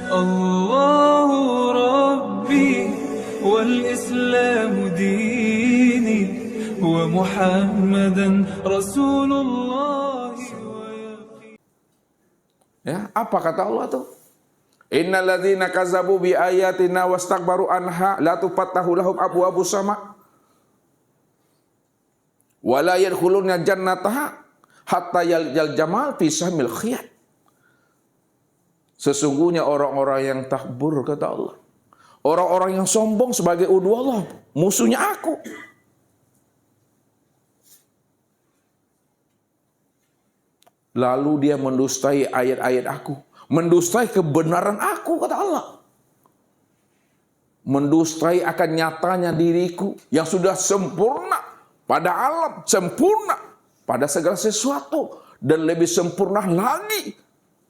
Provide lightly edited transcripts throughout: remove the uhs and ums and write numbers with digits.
الله ربي والإسلام ديني ومحمدا رسول الله. Ya, apa kata Allah tuh? Innal ladzina kazzabu bi ayatina wastakbaru anha la tufattahu lahum abwabus sama wa la yadkhuluna jannataha hatta yaljal jamal fi samil khiyat. Sesungguhnya orang-orang yang takbur, kata Allah, orang-orang yang sombong sebagai udu Allah, musuhnya aku. Lalu dia mendustai ayat-ayat aku, mendustai kebenaran aku, kata Allah. Mendustai akan nyatanya diriku yang sudah sempurna pada alam, sempurna pada segala sesuatu, dan lebih sempurna lagi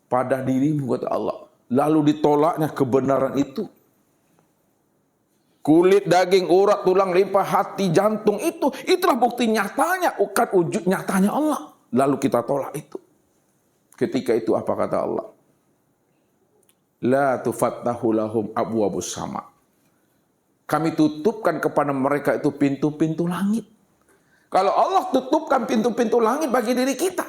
pada dirimu, kata Allah. Lalu ditolaknya kebenaran itu. Kulit, daging, urat, tulang, limpa, hati, jantung itulah bukti nyatanya, bukan wujud nyatanya Allah. Lalu kita tolak itu. Ketika itu apa kata Allah? La tufattahu lahum abwabus sama. Kami tutupkan kepada mereka itu pintu-pintu langit. Kalau Allah tutupkan pintu-pintu langit bagi diri kita,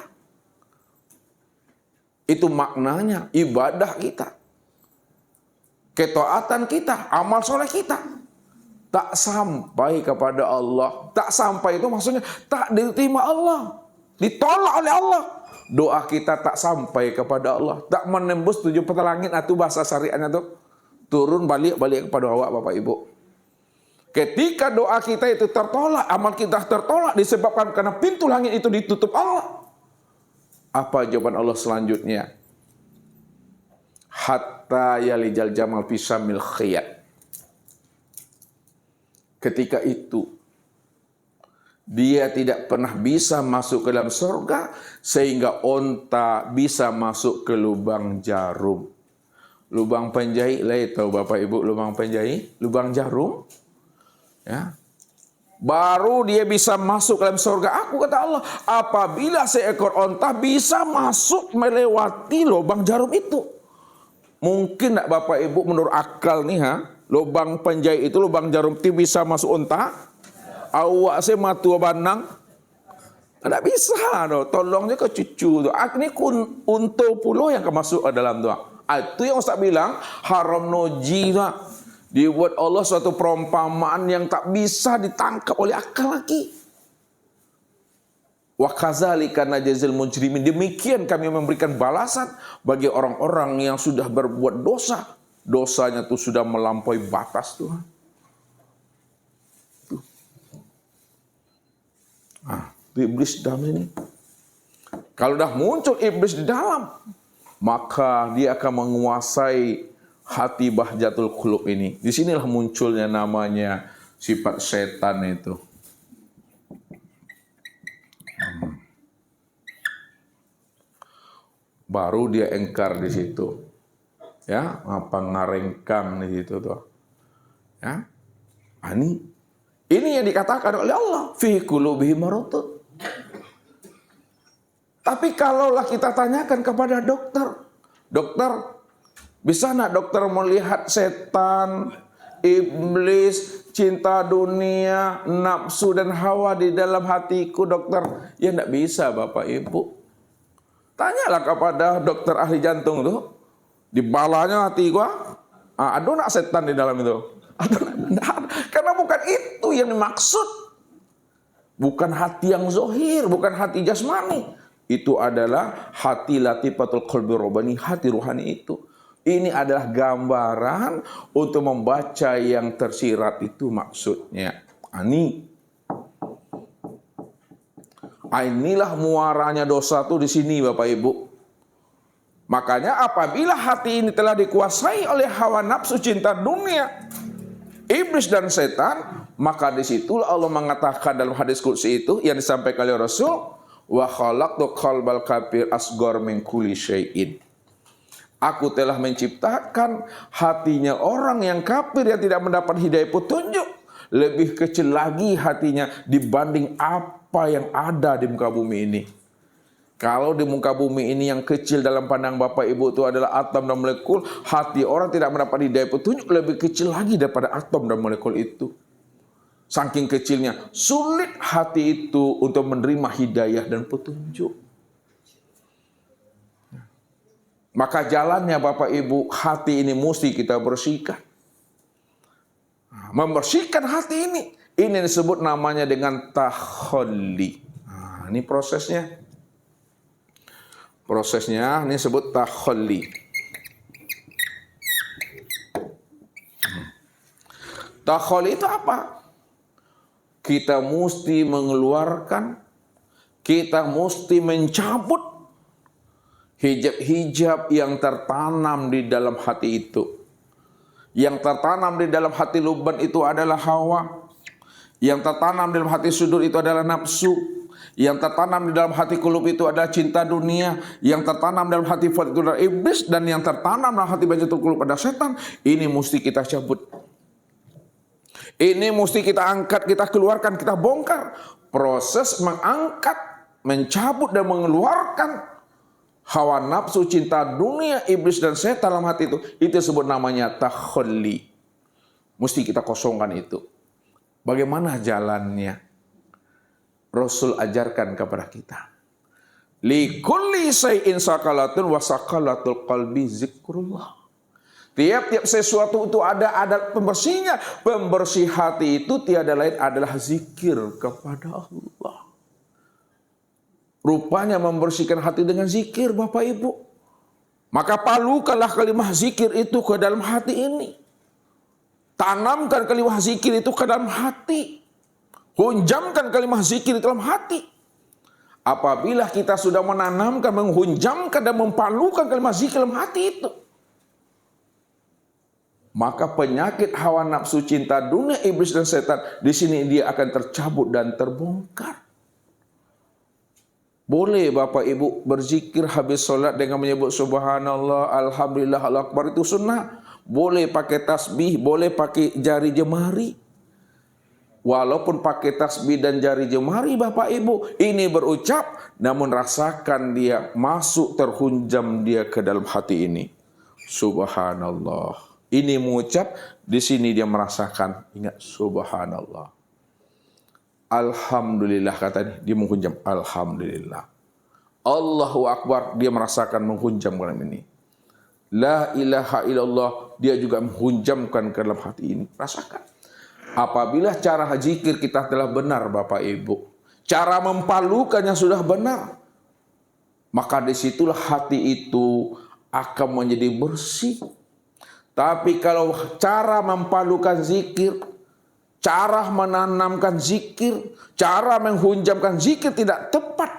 itu maknanya ibadah kita, ketaatan kita, amal soleh kita tak sampai kepada Allah. Tak sampai itu maksudnya tak diterima Allah, ditolak oleh Allah. Doa kita tak sampai kepada Allah, tak menembus 7 petal langit. Itu bahasa syariatnya tuh, turun balik kepada awak Bapak Ibu. Ketika doa kita itu tertolak, amal kita tertolak disebabkan karena pintu langit itu ditutup Allah. Apa jawaban Allah selanjutnya? Hatta yalijal jamal fi samil khiyat. Ketika itu dia tidak pernah bisa masuk ke dalam surga sehingga onta bisa masuk ke lubang jarum. Lubang penjahit, tahu Bapak Ibu lubang penjahit, lubang jarum. Ya. Baru dia bisa masuk ke dalam surga aku, kata Allah, apabila seekor onta bisa masuk melewati lubang jarum itu. Mungkin enggak Bapak Ibu menurut akal nih lubang penjahit itu, lubang jarum itu bisa masuk onta? Awak saya matua banang, tidak bisa doh. Tolongnya ke cucu doh. Ini untuk pulau yang masuk ke dalam doa. Itu yang Ustaz bilang haram nojina. Dibuat Allah suatu perumpamaan yang tak bisa ditangkap oleh akal lagi. Wa kadzalika najzil mujrimin. Demikian kami memberikan balasan bagi orang-orang yang sudah berbuat dosa. Dosanya itu sudah melampaui batas Tuhan. Iblis dalam sini. Kalau dah muncul iblis di dalam, maka dia akan menguasai hati bahjatul qulub ini. Disinilah munculnya namanya sifat setan itu. Baru dia engkar di situ. Ya, apa ngarengkang di situ tuh. Ya. Ini yang dikatakan oleh Allah, fi qulubihim maradun. Tapi kalaulah kita tanyakan kepada dokter, bisa enggak dokter melihat setan, iblis, cinta dunia, nafsu dan hawa di dalam hatiku, dokter? Ya enggak bisa Bapak Ibu. Tanyalah kepada dokter ahli jantung tuh, di balanya hati gua, ada enggak setan di dalam itu? Karena bukan itu yang dimaksud. Bukan hati yang zohir, bukan hati jasmani. Itu adalah hati latifatul qalbi robbani, hati ruhani itu. Ini adalah gambaran untuk membaca yang tersirat itu maksudnya. Inilah muaranya dosa itu di sini Bapak Ibu. Makanya apabila hati ini telah dikuasai oleh hawa nafsu cinta dunia, iblis dan setan, maka disitulah Allah mengatakan dalam hadis qudsi itu yang disampaikan oleh Rasul, wa khalaqtu qalbal kafir asghar min kulli syai'in. Aku telah menciptakan hatinya orang yang kafir yang tidak mendapat hidayah petunjuk lebih kecil lagi hatinya dibanding apa yang ada di muka bumi ini. Kalau di muka bumi ini yang kecil dalam pandang Bapak Ibu itu adalah atom dan molekul, hati orang tidak mendapat hidayah petunjuk lebih kecil lagi daripada atom dan molekul itu. Saking kecilnya, sulit hati itu untuk menerima hidayah dan petunjuk. Maka jalannya Bapak Ibu, hati ini mesti kita bersihkan. Membersihkan hati ini disebut namanya dengan takhalli. Nah, ini prosesnya. Prosesnya ini disebut takhalli. Takhalli itu apa? Kita mesti mengeluarkan, kita mesti mencabut hijab-hijab yang tertanam di dalam hati itu. Yang tertanam di dalam hati Luban itu adalah hawa. Yang tertanam di dalam hati Sudur itu adalah nafsu. Yang tertanam di dalam hati Kulub itu adalah cinta dunia. Yang tertanam dalam hati Fuad itu adalah iblis. Dan yang tertanam dalam hati Bajatul Kulub adalah setan. Ini mesti kita cabut. Ini mesti kita angkat, kita keluarkan, kita bongkar. Proses mengangkat, mencabut dan mengeluarkan hawa nafsu, cinta dunia, iblis dan setan dalam hati itu disebut namanya takhalli. Mesti kita kosongkan itu. Bagaimana jalannya? Rasul ajarkan kepada kita. Li kulli syai'in sakalatun wa sakalatul qalbi zikrullah. Tiap-tiap sesuatu itu ada adat pembersihnya. Pembersih hati itu tiada lain adalah zikir kepada Allah. Rupanya membersihkan hati dengan zikir Bapak Ibu. Maka palukanlah kalimah zikir itu ke dalam hati ini. Tanamkan kalimah zikir itu ke dalam hati. Hunjamkan kalimah zikir di dalam hati. Apabila kita sudah menanamkan, menghunjamkan dan mempalukan kalimah zikir dalam hati itu, maka penyakit hawa nafsu, cinta dunia, iblis dan setan di sini dia akan tercabut dan terbongkar. Boleh Bapak Ibu berzikir habis sholat dengan menyebut subhanallah, alhamdulillah, Allahu akbar, itu sunnah. Boleh pakai tasbih, boleh pakai jari jemari. Walaupun pakai tasbih dan jari jemari Bapak Ibu, ini berucap, namun rasakan dia masuk, terhunjam dia ke dalam hati ini. Subhanallah. Ini mengucap, di sini dia merasakan, ingat subhanallah. Alhamdulillah katanya, dia menghunjam alhamdulillah. Allahu akbar, dia merasakan menghunjam ke dalam ini. La ilaha illallah, dia juga menghunjamkan ke dalam hati ini. Rasakan. Apabila cara zikir kita telah benar Bapak Ibu, cara mempalukannya sudah benar, maka disitulah hati itu akan menjadi bersih. Tapi kalau cara mempalukan zikir, cara menanamkan zikir, cara menghunjamkan zikir tidak tepat,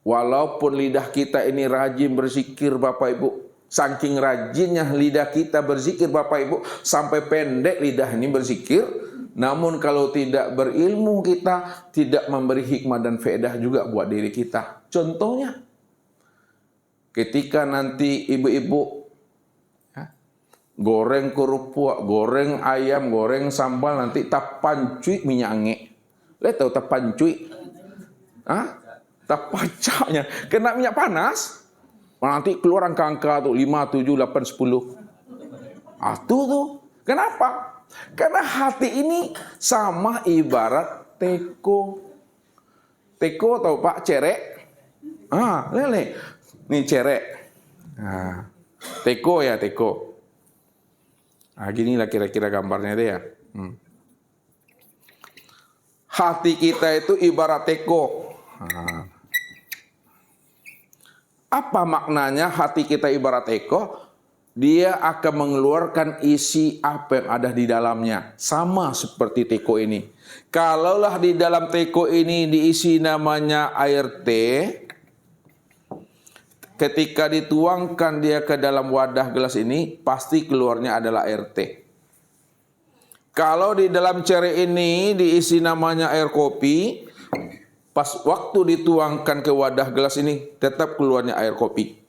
walaupun lidah kita ini rajin berzikir Bapak Ibu, saking rajinnya lidah kita berzikir Bapak Ibu, sampai pendek lidah ini berzikir. Namun kalau tidak berilmu, kita tidak memberi hikmah dan faedah juga buat diri kita. Contohnya, ketika nanti ibu-ibu goreng kerupuk, goreng ayam, goreng sambal, nanti tapancuy minyak ange. Lihat tahu tapancuy? Tapacaknya kena minyak panas. Nanti keluar angka-angka tuh 5, 7, 8, 10. Tuh. Kenapa? Karena hati ini sama ibarat teko. Teko tahu Pak, cerek? Lele. Nih cerek. Teko ya, teko. Ginilah kira-kira gambarnya dia. Hati kita itu ibarat teko. Apa maknanya hati kita ibarat teko? Dia akan mengeluarkan isi apa yang ada di dalamnya. Sama seperti teko ini. Kalaulah di dalam teko ini diisi namanya air teh, ketika dituangkan dia ke dalam wadah gelas ini, pasti keluarnya adalah air teh. Kalau di dalam cerek ini diisi namanya air kopi, pas waktu dituangkan ke wadah gelas ini, tetap keluarnya air kopi.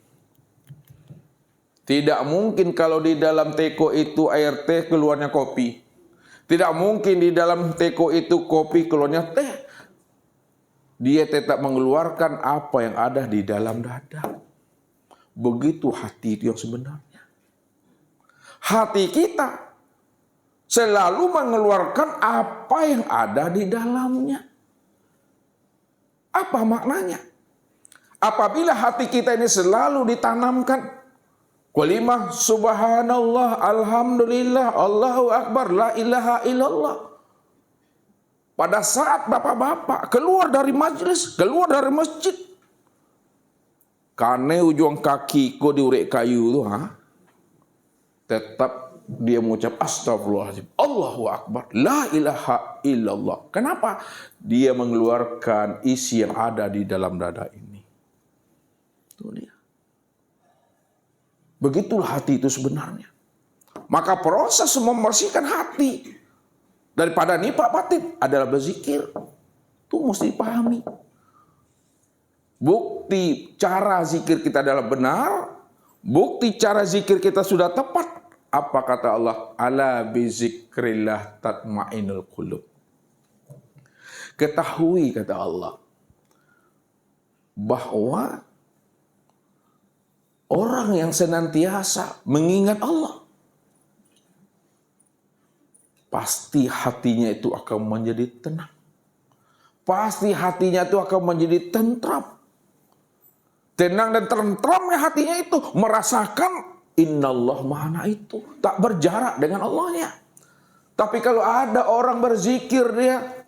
Tidak mungkin kalau di dalam teko itu air teh keluarnya kopi. Tidak mungkin di dalam teko itu kopi keluarnya teh. dia tetap mengeluarkan apa yang ada di dalam dada. Begitu hati itu yang sebenarnya. Hati kita selalu mengeluarkan apa yang ada di dalamnya. Apa maknanya? Apabila hati kita ini selalu ditanamkan kalimah subhanallah, alhamdulillah, Allahu akbar, la ilaha illallah. Pada saat bapak-bapak keluar dari majlis, keluar dari masjid, karena ujung kaki ko diurek kayu tu, tetap dia mengucap astagfirullahaladzim, Allahu akbar, la ilaha illallah. Kenapa? Dia mengeluarkan isi yang ada di dalam dada ini. Itu dia. Begitulah hati itu sebenarnya. Maka proses membersihkan hati daripada nifak batin adalah berzikir. Itu mesti dipahami. Bukti cara zikir kita adalah benar, bukti cara zikir kita sudah tepat. Apa kata Allah? Ala bizikrillah tatmainul qulub. Ketahui, kata Allah, bahwa orang yang senantiasa mengingat Allah, pasti hatinya itu akan menjadi tenang. Pasti hatinya itu akan menjadi tentram. Tenang dan tentramnya hatinya itu merasakan innallah ma'ana itu. Tak berjarak dengan Allahnya. Tapi kalau ada orang berzikir dia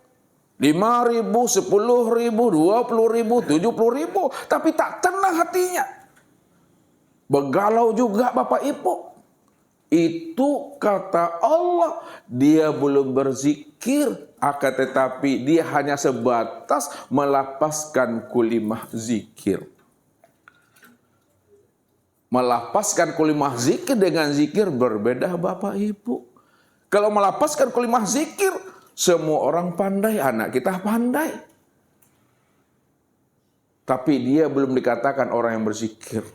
5.000, 10.000, 20.000, 70.000, tapi tak tenang hatinya. Begalau juga Bapak Ibu. Itu kata Allah, dia belum berzikir, akan tetapi dia hanya sebatas melapaskan kalimah zikir. Melapaskan kalimah zikir dengan zikir berbeda Bapak Ibu. Kalau melapaskan kalimah zikir, semua orang pandai, anak kita pandai. Tapi dia belum dikatakan orang yang berzikir.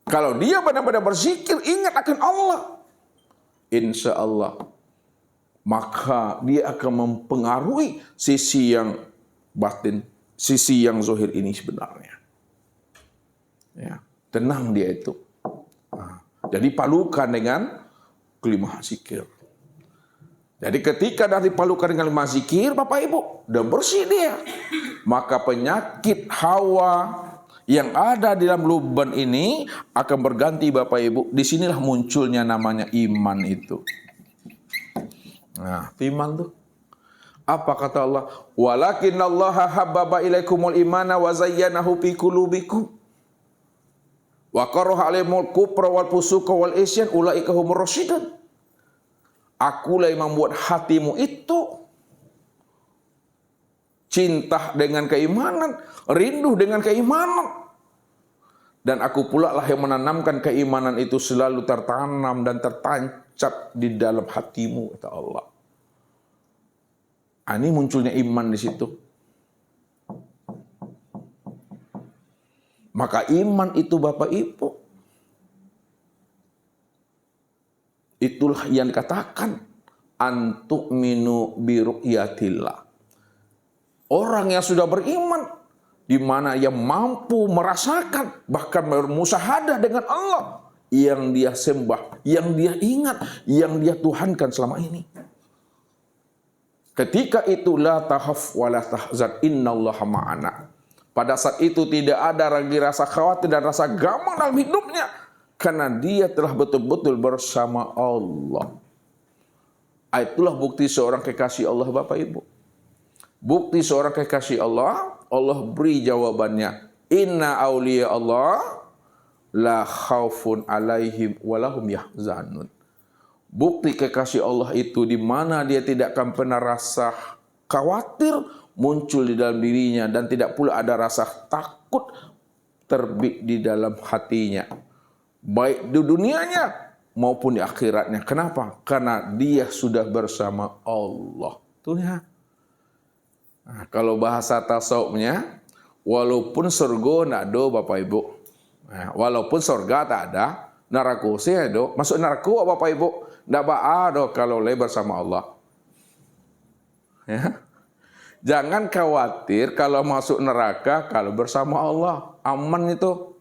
Kalau dia benar-benar berzikir, ingat akan Allah, insya Allah, maka dia akan mempengaruhi sisi yang batin, sisi yang zahir ini sebenarnya. Ya, tenang dia itu. Jadi palukan dengan kalimah zikir. Jadi ketika dah dipalukan dengan kalimah zikir, Bapak Ibu, udah bersih dia. Maka penyakit hawa yang ada di dalam lubang ini akan berganti Bapak Ibu. Disinilah munculnya namanya iman itu. Nah, iman tuh. Apa kata Allah? Walakinallaha habbaba ilaikumul imana wa zayyanahu fi qulubikum. Wa karaha alaihimul kufra wal fusuqa wal isyan ulaika humur rasyidun. Akulah yang membuat hatimu itu cinta dengan keimanan, rindu dengan keimanan. Dan aku pula lah yang menanamkan keimanan itu selalu tertanam dan tertancap di dalam hatimu, kata Allah. Ini munculnya iman di situ. Maka iman itu Bapak Ibu, itulah yang dikatakan antu'minu bi ru'yatillah. Orang yang sudah beriman, di mana yang mampu merasakan, bahkan bermusyahadah dengan Allah yang dia sembah, yang dia ingat, yang dia tuhankan selama ini. Ketika itu la tahaf wa la tahzan innallaha ma'ana. Pada saat itu tidak ada lagi rasa khawatir dan rasa gamang dalam hidupnya, karena dia telah betul-betul bersama Allah. Itulah bukti seorang kekasih Allah Bapak Ibu. Bukti seorang kekasih Allah, Allah beri jawabannya. Inna awliya Allah la khaufun alaihim walahum yahzanun. Bukti kekasih Allah itu di mana dia tidak akan pernah rasa khawatir muncul di dalam dirinya dan tidak pula ada rasa takut terbit di dalam hatinya. Baik di dunianya maupun di akhiratnya. Kenapa? Karena dia sudah bersama Allah. Tuh ya. Nah, kalau bahasa tasawufnya, walaupun surga tidak ada Bapak Ibu, nah, walaupun surga tak ada, neraka sih ada, masuk neraka Bapak Ibu, tidak ada kalau le bersama Allah. Ya. Jangan khawatir kalau masuk neraka kalau bersama Allah. Aman itu.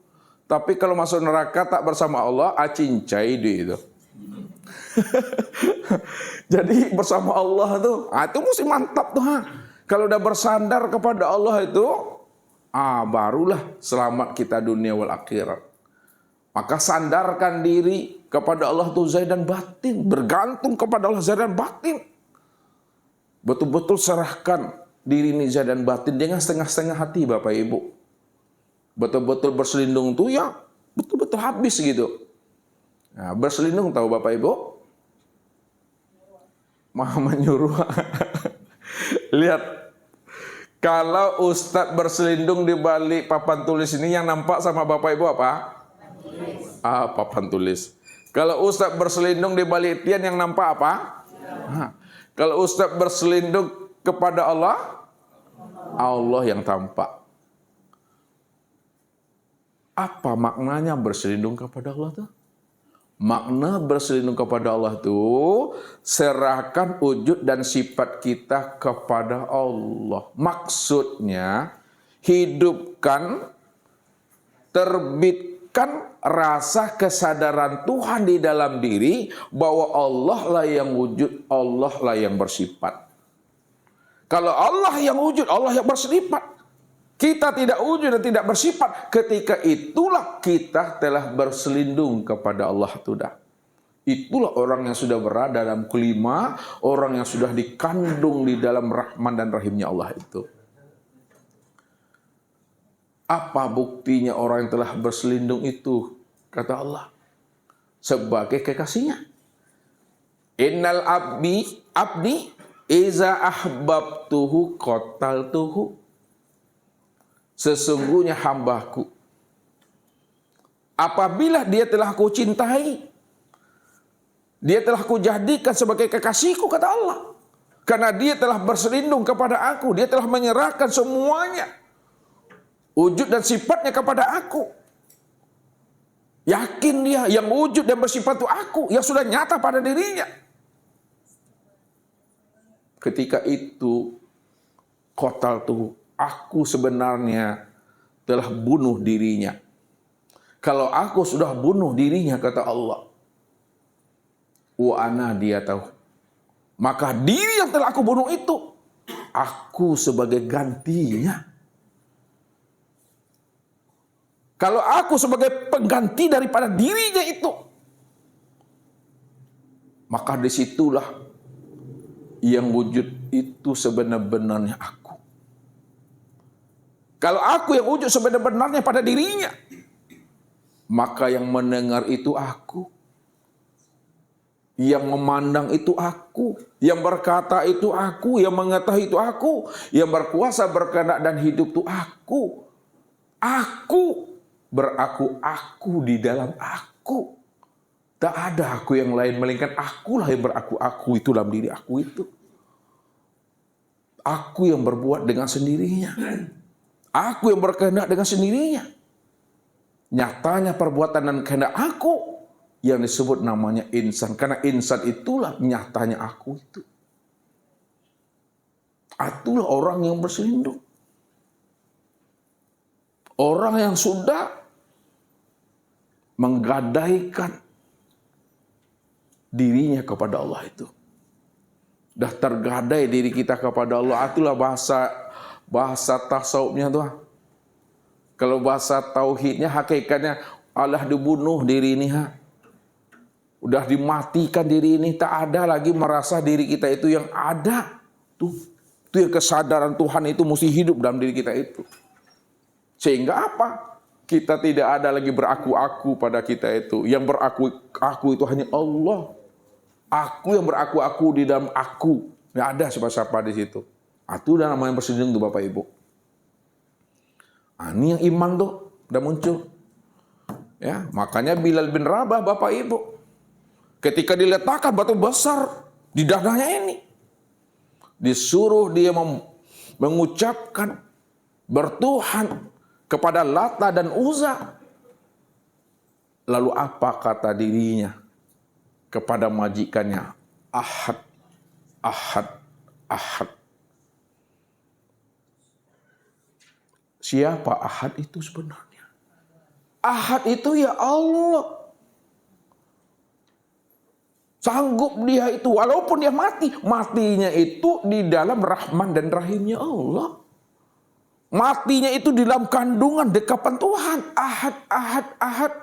Tapi kalau masuk neraka tak bersama Allah, acincai dia itu. Jadi bersama Allah itu mesti mantap tuh. Kalau udah bersandar kepada Allah itu, barulah selamat kita dunia wal akhirat. Maka sandarkan diri kepada Allah tuh zahir dan batin, bergantung kepada Allah zahir dan batin. Betul-betul serahkan diri ini zahir dan batin dengan setengah-setengah hati, Bapak Ibu. Betul-betul berselindung tuh ya betul-betul habis gitu. Nah, berselindung tahu Bapak Ibu? Maha menyuruh. Lihat, kalau Ustadz berselindung di balik papan tulis ini yang nampak sama Bapak Ibu apa? Papan tulis. Kalau Ustadz berselindung di balik tian yang nampak apa? Kalau Ustadz berselindung kepada Allah, Allah yang tampak. Apa maknanya berselindung kepada Allah tuh? Makna berselindung kepada Allah itu serahkan wujud dan sifat kita kepada Allah. Maksudnya hidupkan, terbitkan rasa kesadaran Tuhan di dalam diri bahwa Allah lah yang wujud, Allah lah yang bersifat. Kalau Allah yang wujud, Allah yang bersifat, kita tidak wujud dan tidak bersifat, ketika itulah kita telah berselindung kepada Allah sudah. Itulah orang yang sudah berada dalam kelima, orang yang sudah dikandung di dalam Rahman dan Rahimnya Allah itu. Apa buktinya orang yang telah berselindung itu? Kata Allah, sebagai kekasihnya. Innal abdi iza ahbabtuhu qataltuhu. Sesungguhnya hambaku, apabila dia telah ku cintai, dia telah ku jadikan sebagai kekasihku, kata Allah. Karena dia telah berselindung kepada aku, dia telah menyerahkan semuanya, wujud dan sifatnya kepada aku. Yakin dia, yang wujud dan bersifat itu aku, yang sudah nyata pada dirinya. Ketika itu, qataltuhu, aku sebenarnya telah bunuh dirinya. Kalau aku sudah bunuh dirinya, kata Allah, wa ana dia tahu, maka diri yang telah aku bunuh itu, aku sebagai gantinya. Kalau aku sebagai pengganti daripada dirinya itu, maka disitulah yang wujud itu sebenar-benarnya aku. Kalau aku yang wujud sebenarnya pada dirinya, maka yang mendengar itu aku, yang memandang itu aku, yang berkata itu aku, yang mengetahui itu aku, yang berkuasa berkehendak dan hidup itu aku. Aku beraku-aku di dalam aku. Tak ada aku yang lain, melainkan akulah yang beraku-aku itu dalam diri aku itu. Aku yang berbuat dengan sendirinya. Aku yang berkehendak dengan sendirinya. Nyatanya perbuatan dan kehendak aku yang disebut namanya insan. Karena insan itulah nyatanya aku itu. Itulah orang yang berselindung. Orang yang sudah menggadaikan dirinya kepada Allah itu. Dah tergadai diri kita kepada Allah. Itulah bahasa tasawufnya tuh. Kalau bahasa tauhidnya, hakikatnya Allah dibunuh diri ini. Udah dimatikan diri ini. Tak ada lagi merasa diri kita itu yang ada. Tuh yang kesadaran Tuhan itu mesti hidup dalam diri kita itu. Sehingga apa? Kita tidak ada lagi beraku-aku pada kita itu. Yang beraku-aku itu hanya Allah. Aku yang beraku-aku di dalam aku. Tidak ada siapa-siapa di situ. Itu udah namanya berselindung tuh Bapak Ibu. Ini yang iman tuh udah muncul. Ya, makanya Bilal bin Rabah Bapak Ibu, ketika diletakkan batu besar di dadanya ini, disuruh dia mengucapkan bertuhan kepada Lata dan Uzza. Lalu apa kata dirinya kepada majikannya? Ahad, ahad, ahad. Siapa Ahad itu sebenarnya? Ahad itu ya Allah. Sanggup dia itu, walaupun dia mati, matinya itu di dalam Rahman dan Rahimnya Allah. Matinya itu di dalam kandungan dekapan Tuhan. Ahad, Ahad, Ahad.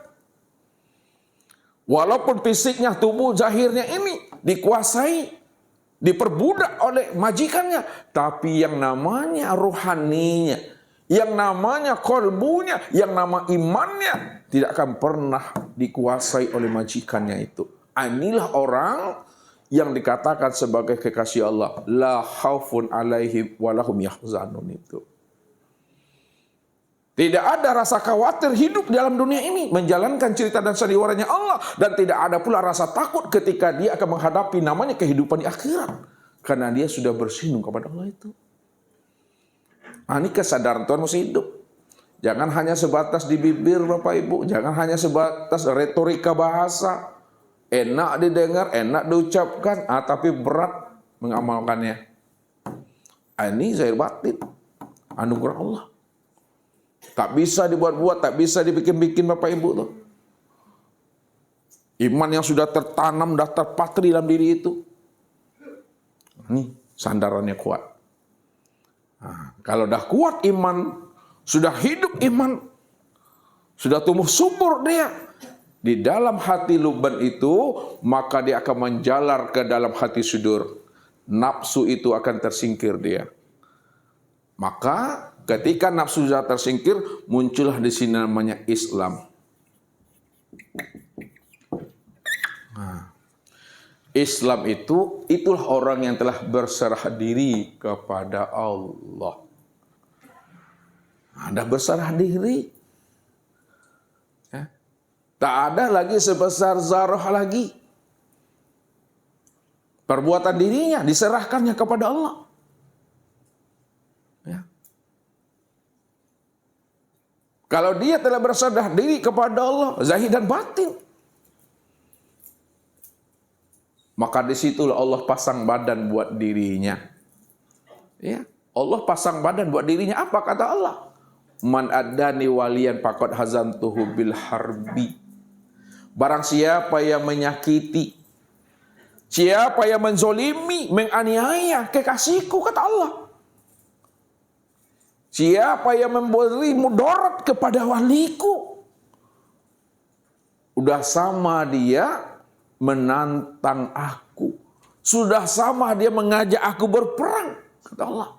Walaupun fisiknya, tubuh zahirnya ini dikuasai, diperbudak oleh majikannya, tapi yang namanya rohaninya, yang namanya kolbunya, yang nama imannya tidak akan pernah dikuasai oleh majikannya itu. Inilah orang yang dikatakan sebagai kekasih Allah. La khaufun alaihim walahum yahzanun itu. Tidak ada rasa khawatir hidup dalam dunia ini, menjalankan cerita dan sandiwaranya Allah, dan tidak ada pula rasa takut ketika dia akan menghadapi namanya kehidupan di akhirat, karena dia sudah bersindung kepada Allah itu. Ini kesadaran Tuhan mesti hidup. Jangan hanya sebatas di bibir Bapak Ibu, jangan hanya sebatas retorika bahasa, enak didengar, enak diucapkan, tapi berat mengamalkannya. Ini zahir batin, anugerah Allah. Tak bisa dibuat-buat, tak bisa dibikin-bikin Bapak Ibu tuh. Iman yang sudah tertanam, dah terpatri dalam diri itu. Ini sandarannya kuat. Nah, kalau dah kuat iman, sudah hidup iman, sudah tumbuh subur dia di dalam hati luban itu, maka dia akan menjalar ke dalam hati sudur. Nafsu itu akan tersingkir dia. Maka ketika nafsu sudah tersingkir, muncullah di sini namanya Islam. Nah, Islam itu, itulah orang yang telah berserah diri kepada Allah. Anda berserah diri. Ya. Tak ada lagi sebesar zarah lagi. Perbuatan dirinya diserahkannya kepada Allah. Ya. Kalau dia telah berserah diri kepada Allah, zahir dan batin, maka disitulah Allah pasang badan buat dirinya. Ya, Allah pasang badan buat dirinya. Apa kata Allah? Man adani waliyan faqad hazantuhu bil harbi. Barang siapa yang menyakiti, siapa yang menzolimi, menganiaya kekasihku, kata Allah. Siapa yang memberi mudarat kepada waliku, udah sama dia menantang aku. Sudah sama dia mengajak aku berperang, kata Allah.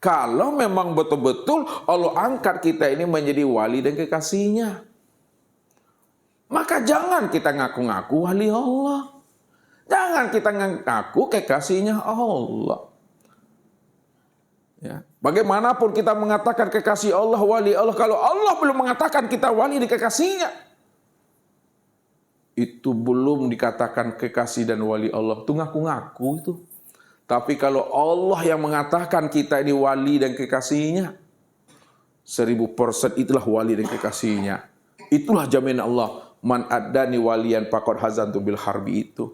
Kalau memang betul-betul Allah angkat kita ini menjadi wali dan kekasihnya, maka jangan kita ngaku-ngaku wali Allah. Jangan kita ngaku kekasihnya Allah. Ya. Bagaimanapun kita mengatakan kekasih Allah, wali Allah, kalau Allah belum mengatakan kita wali dan kekasihnya, itu belum dikatakan kekasih dan wali Allah. Itu ngaku-ngaku itu. Tapi kalau Allah yang mengatakan kita ini wali dan kekasihnya, 1000% itulah wali dan kekasihnya. Itulah jaminan Allah. Man adani waliyan faqad hazantu bil harbi itu.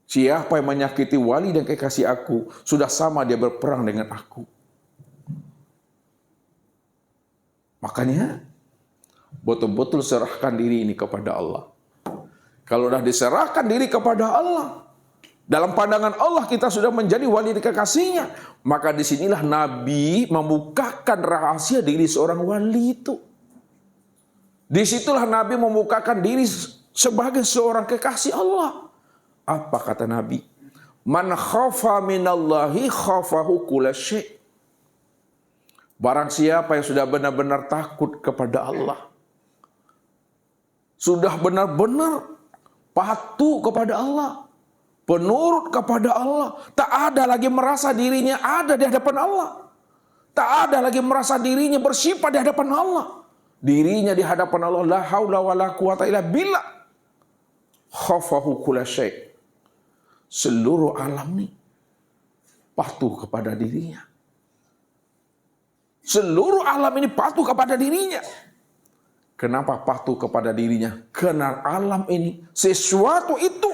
Siapa yang menyakiti wali dan kekasih aku, sudah sama dia berperang dengan aku. Makanya, betul-betul serahkan diri ini kepada Allah. Kalau sudah diserahkan diri kepada Allah, dalam pandangan Allah kita sudah menjadi wali dan kekasihnya, maka disinilah Nabi membukakan rahasia diri seorang wali itu. Disitulah Nabi membukakan diri sebagai seorang kekasih Allah. Apa kata Nabi? Man khafa minallahi khafahu kulla syai'. Barang siapa yang sudah benar-benar takut kepada Allah, sudah benar-benar patuh kepada Allah, penurut kepada Allah, tak ada lagi merasa dirinya ada di hadapan Allah, tak ada lagi merasa dirinya bersifat di hadapan Allah, dirinya di hadapan Allah, la haula wala quwata illa billah, khafahu kulla syai'. Seluruh alam ini patuh kepada dirinya. Seluruh alam ini patuh kepada dirinya. Kenapa patuh kepada dirinya? Karena alam ini, sesuatu itu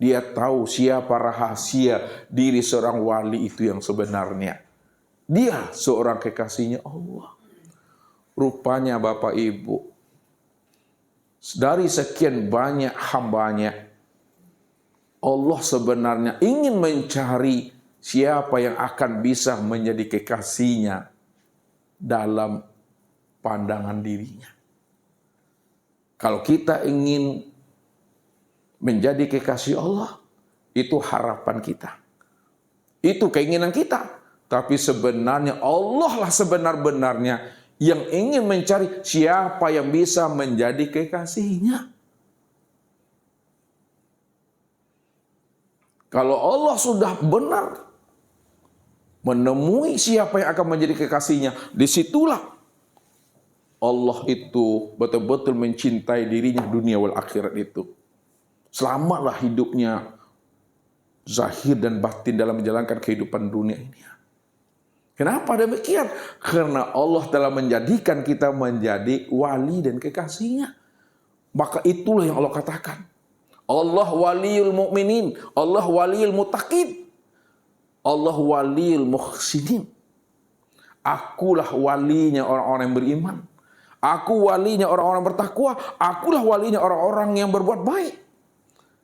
Dia tahu siapa rahasia diri seorang wali itu yang sebenarnya. Dia seorang kekasihnya Allah. Rupanya Bapak Ibu, dari sekian banyak hambanya, Allah sebenarnya ingin mencari siapa yang akan bisa menjadi kekasihnya dalam pandangan dirinya. Kalau kita ingin menjadi kekasih Allah, itu harapan kita. Itu keinginan kita. Tapi sebenarnya Allah lah sebenar-benarnya yang ingin mencari siapa yang bisa menjadi kekasihnya. Kalau Allah sudah benar menemui siapa yang akan menjadi kekasihnya, disitulah Allah itu betul-betul mencintai dirinya dunia wal akhirat itu. Selamatlah hidupnya zahir dan batin dalam menjalankan kehidupan dunia ini. Kenapa demikian? Karena Allah telah menjadikan kita menjadi wali dan kekasihnya. Maka itulah yang Allah katakan. Allah waliyul mu'minin, Allah waliyul muttaqin, Allah waliyul muhsinin. Akulah walinya orang-orang yang beriman. Aku walinya orang-orang bertakwa. Akulah walinya orang-orang yang berbuat baik.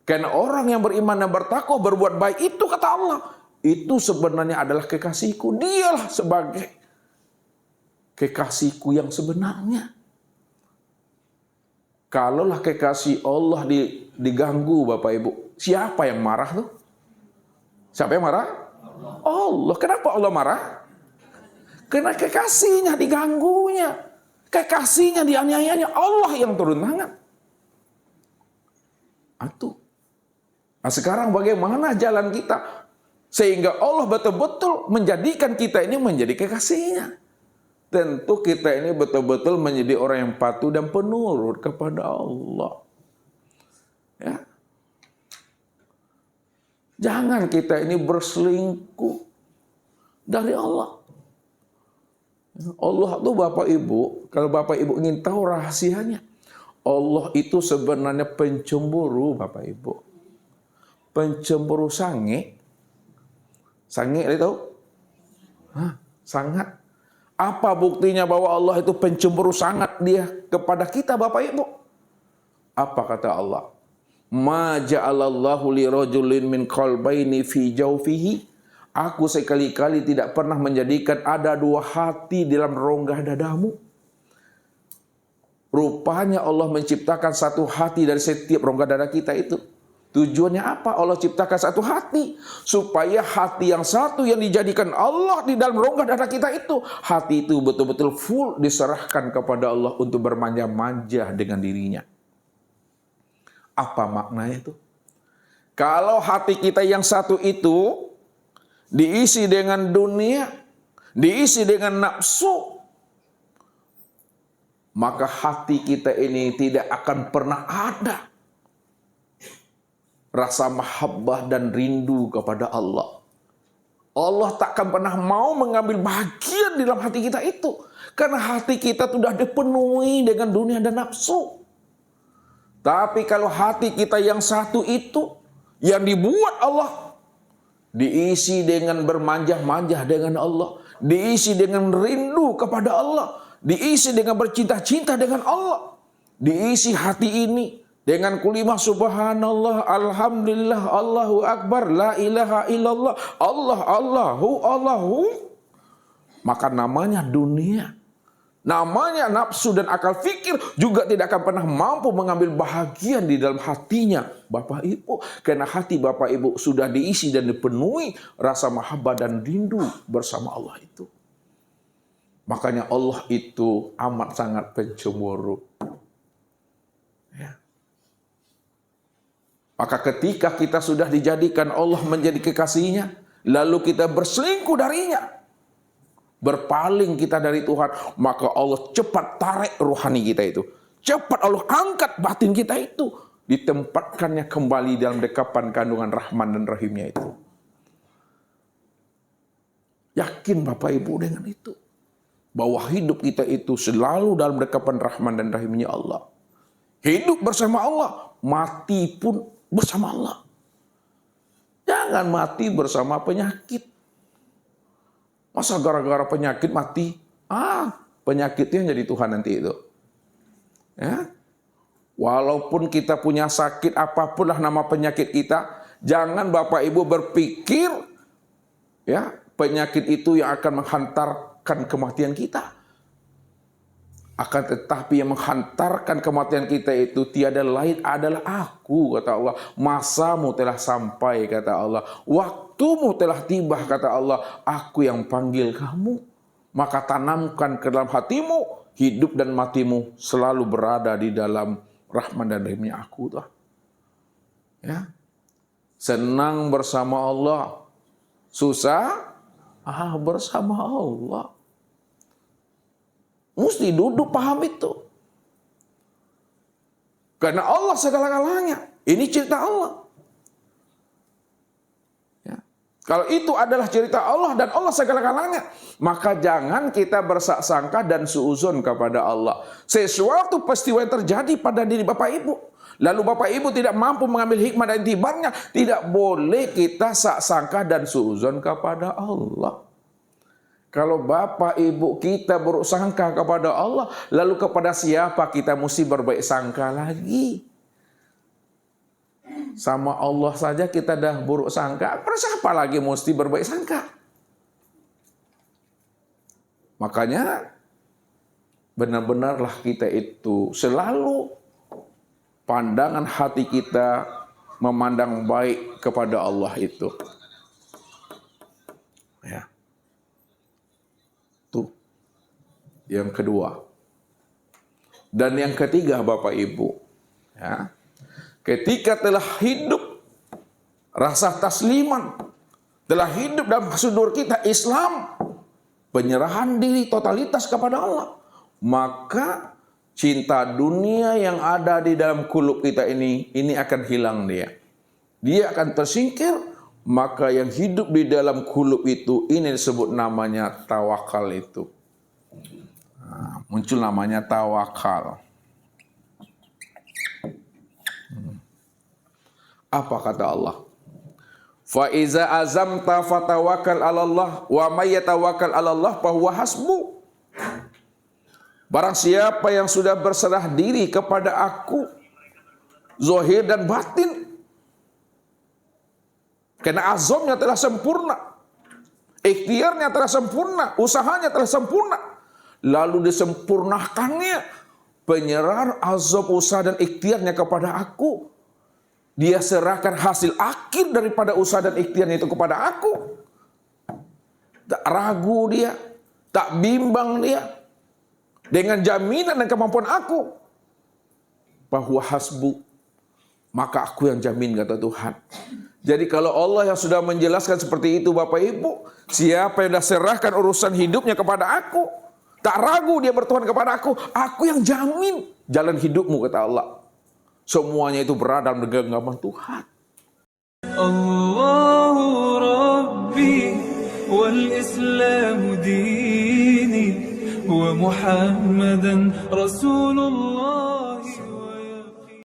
Karena orang yang beriman dan bertakwa berbuat baik itu kata Allah, itu sebenarnya adalah kekasihku. Dialah sebagai kekasihku yang sebenarnya. Kalaulah kekasih Allah diganggu Bapak Ibu, siapa yang marah tuh? Siapa yang marah? Allah. Kenapa Allah marah? Karena kekasihnya diganggunya. Kekasihnya dianiayanya, Allah yang turun tangan. Itu. Nah sekarang bagaimana jalan kita? Sehingga Allah betul-betul menjadikan kita ini menjadi kekasihnya. Tentu kita ini betul-betul menjadi orang yang patuh dan penurut kepada Allah. Ya. Jangan kita ini berselingkuh dari Allah. Allah itu Bapak Ibu, kalau Bapak Ibu ingin tahu rahasianya, Allah itu sebenarnya pencemburu Bapak Ibu. Pencemburu sange. Sange itu? Sangat. Apa buktinya bahwa Allah itu pencemburu sangat dia kepada kita Bapak Ibu? Apa kata Allah? Ma ja'alallahu li rajulin min qalbaini fi jawfihi. Aku sekali-kali tidak pernah menjadikan ada dua hati dalam rongga dadamu. Rupanya Allah menciptakan satu hati dari setiap rongga dada kita itu. Tujuannya apa? Allah ciptakan satu hati. Supaya hati yang satu yang dijadikan Allah di dalam rongga dada kita itu. Hati itu betul-betul full diserahkan kepada Allah untuk bermanja-manja dengan dirinya. Apa maknanya itu? Kalau hati kita yang satu itu diisi dengan dunia, diisi dengan nafsu, maka hati kita ini tidak akan pernah ada rasa mahabbah dan rindu kepada Allah. Allah takkan pernah mau mengambil bagian di dalam hati kita itu. Karena hati kita sudah dipenuhi dengan dunia dan nafsu. Tapi kalau hati kita yang satu itu, yang dibuat Allah, diisi dengan bermanja-manja dengan Allah, diisi dengan rindu kepada Allah, diisi dengan bercinta-cinta dengan Allah, diisi hati ini dengan kulimah subhanallah, alhamdulillah, Allahu akbar, la ilaha illallah, Allahu. Maka namanya dunia, namanya nafsu dan akal fikir juga tidak akan pernah mampu mengambil bahagian di dalam hatinya Bapak Ibu. Karena hati Bapak Ibu sudah diisi dan dipenuhi rasa mahabbah dan rindu bersama Allah itu. Makanya Allah itu amat sangat pencemburu. Ya. Maka ketika kita sudah dijadikan Allah menjadi kekasihnya, lalu kita berselingkuh darinya, berpaling kita dari Tuhan, maka Allah cepat tarik rohani kita itu. Cepat Allah angkat batin kita itu. Ditempatkannya kembali dalam dekapan kandungan Rahman dan Rahimnya itu. Yakin Bapak Ibu dengan itu. Bahwa hidup kita itu selalu dalam dekapan Rahman dan Rahimnya Allah. Hidup bersama Allah, mati pun bersama Allah. Jangan mati bersama penyakit. Masa gara-gara penyakit mati? Penyakitnya jadi Tuhan nanti itu. Ya. Walaupun kita punya sakit, apapun lah nama penyakit kita, jangan Bapak Ibu berpikir ya penyakit itu yang akan menghantarkan kematian kita. Akan tetapi yang menghantarkan kematian kita itu tiada lain adalah aku, kata Allah. Masamu telah sampai, kata Allah. Waktumu telah tiba, kata Allah. Aku yang panggil kamu. Maka tanamkan ke dalam hatimu, hidup dan matimu selalu berada di dalam rahman dan rahimnya aku. Ya. Senang bersama Allah. Susah bersama Allah. Mesti duduk paham itu. Karena Allah segala-galanya. Ini cerita Allah. Ya. Kalau itu adalah cerita Allah dan Allah segala-galanya, maka jangan kita bersangka dan suuzon kepada Allah. Sesuatu peristiwa yang terjadi pada diri Bapak Ibu, lalu Bapak Ibu tidak mampu mengambil hikmah dan intibarnya, tidak boleh kita sangka dan suuzon kepada Allah. Kalau Bapak Ibu kita buruk sangka kepada Allah, lalu kepada siapa kita mesti berbaik sangka lagi? Sama Allah saja kita dah buruk sangka, siapa lagi mesti berbaik sangka? Makanya benar-benarlah kita itu selalu pandangan hati kita memandang baik kepada Allah itu. Ya. Tuh. Yang kedua. Dan yang ketiga Bapak Ibu. Ya. Ketika telah hidup rasa tasliman, telah hidup dalam sudur kita Islam, penyerahan diri totalitas kepada Allah, maka cinta dunia yang ada di dalam kulub kita ini akan hilang dia. Dia akan tersingkir. Maka yang hidup di dalam kulub itu, ini disebut namanya tawakal itu. Muncul namanya tawakal. Apa kata Allah? Fa iza azamta fatawakkal 'ala Allah wa may yatawakkal 'ala Allah fa huwa hasbu. Barang siapa yang sudah berserah diri kepada aku, zahir dan batin, karena azamnya telah sempurna, ikhtiarnya telah sempurna, usahanya telah sempurna, lalu disempurnakannya penyerahan azam, usaha dan ikhtiarnya kepada aku. Dia serahkan hasil akhir daripada usaha dan ikhtiarnya itu kepada aku. Tak ragu dia, tak bimbang dia, dengan jaminan dan kemampuan aku. Bahwa hasbu, maka aku yang jamin, kata Tuhan. Jadi kalau Allah yang sudah menjelaskan seperti itu Bapak Ibu, siapa yang dah serahkan urusan hidupnya kepada aku, tak ragu dia bertuhan kepada aku yang jamin jalan hidupmu, kata Allah. Semuanya itu berada dalam genggaman Tuhan. Allahu Rabbi wal Islam dini wa Muhammadan Rasulullah.